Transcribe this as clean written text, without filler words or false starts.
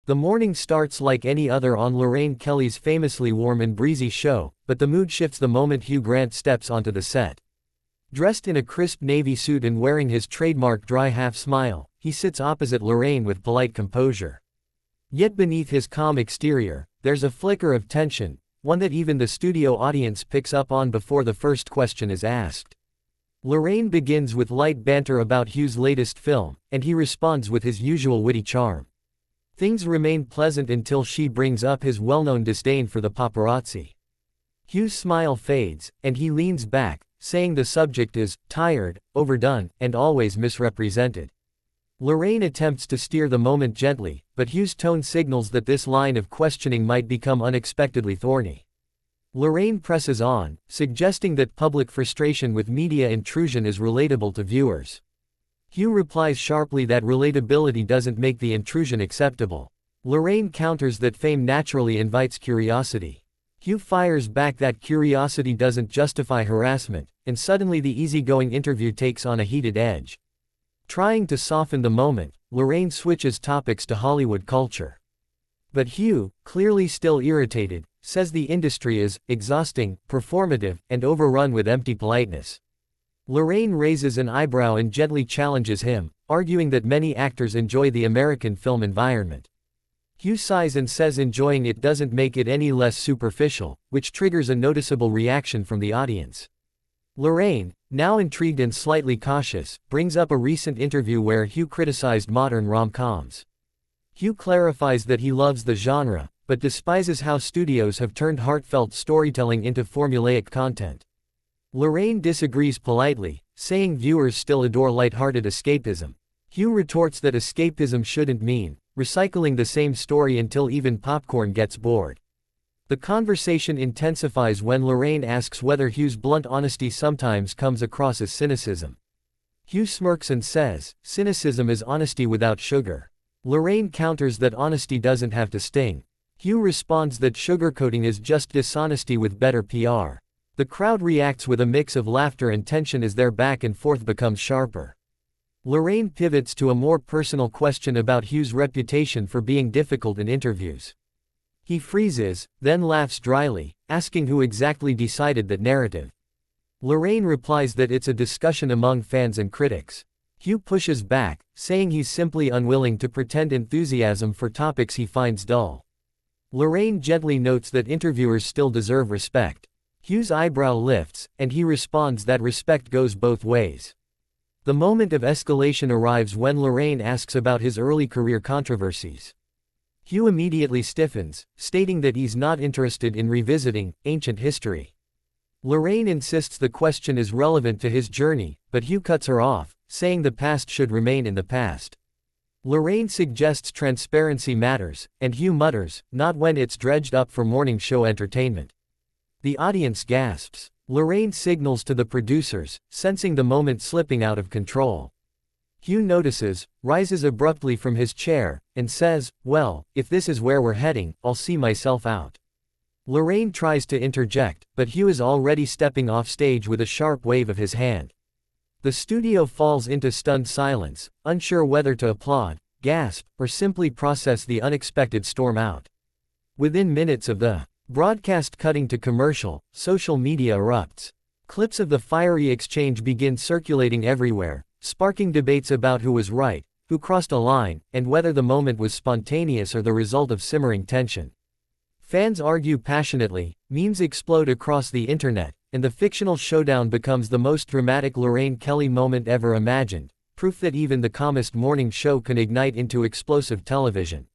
The morning starts like any other on Lorraine Kelly's famously warm and breezy show, but the mood shifts the moment Hugh Grant steps onto the set. Dressed in a crisp navy suit and wearing his trademark dry half-smile, he sits opposite Lorraine with polite composure. Yet beneath his calm exterior, there's a flicker of tension, one that even the studio audience picks up on before the first question is asked. Lorraine begins with light banter about Hugh's latest film, and he responds with his usual witty charm. Things remain pleasant until she brings up his well-known disdain for the paparazzi. Hugh's smile fades, and he leans back, saying the subject is tired, overdone, and always misrepresented. Lorraine attempts to steer the moment gently, but Hugh's tone signals that this line of questioning might become unexpectedly thorny. Lorraine presses on, suggesting that public frustration with media intrusion is relatable to viewers. Hugh replies sharply that relatability doesn't make the intrusion acceptable. Lorraine counters that fame naturally invites curiosity. Hugh fires back that curiosity doesn't justify harassment, and suddenly the easygoing interview takes on a heated edge. Trying to soften the moment, Lorraine switches topics to Hollywood culture. But Hugh, clearly still irritated, says the industry is exhausting, performative, and overrun with empty politeness. Lorraine raises an eyebrow and gently challenges him, arguing that many actors enjoy the American film environment. Hugh sighs and says enjoying it doesn't make it any less superficial, which triggers a noticeable reaction from the audience. Lorraine, now intrigued and slightly cautious, brings up a recent interview where Hugh criticized modern rom-coms. Hugh clarifies that he loves the genre, but despises how studios have turned heartfelt storytelling into formulaic content. Lorraine disagrees politely, saying viewers still adore lighthearted escapism. Hugh retorts that escapism shouldn't mean recycling the same story until even popcorn gets bored. The conversation intensifies when Lorraine asks whether Hugh's blunt honesty sometimes comes across as cynicism. Hugh smirks and says, "Cynicism is honesty without sugar." Lorraine counters that honesty doesn't have to sting. Hugh responds that sugarcoating is just dishonesty with better PR. The crowd reacts with a mix of laughter and tension as their back and forth becomes sharper. Lorraine pivots to a more personal question about Hugh's reputation for being difficult in interviews. He freezes, then laughs dryly, asking who exactly decided that narrative. Lorraine replies that it's a discussion among fans and critics. Hugh pushes back, saying he's simply unwilling to pretend enthusiasm for topics he finds dull. Lorraine gently notes that interviewers still deserve respect. Hugh's eyebrow lifts, and he responds that respect goes both ways. The moment of escalation arrives when Lorraine asks about his early career controversies. Hugh immediately stiffens, stating that he's not interested in revisiting ancient history. Lorraine insists the question is relevant to his journey, but Hugh cuts her off, saying the past should remain in the past. Lorraine suggests transparency matters, and Hugh mutters, "Not when it's dredged up for morning show entertainment." The audience gasps. Lorraine signals to the producers, sensing the moment slipping out of control. Hugh notices, rises abruptly from his chair, and says, "Well, if this is where we're heading, I'll see myself out." Lorraine tries to interject, but Hugh is already stepping off stage with a sharp wave of his hand. The studio falls into stunned silence, unsure whether to applaud, gasp, or simply process the unexpected storm out. Within minutes of the broadcast cutting to commercial, social media erupts. Clips of the fiery exchange begin circulating everywhere, sparking debates about who was right, who crossed a line, and whether the moment was spontaneous or the result of simmering tension. Fans argue passionately, memes explode across the internet, and the fictional showdown becomes the most dramatic Lorraine Kelly moment ever imagined, proof that even the calmest morning show can ignite into explosive television.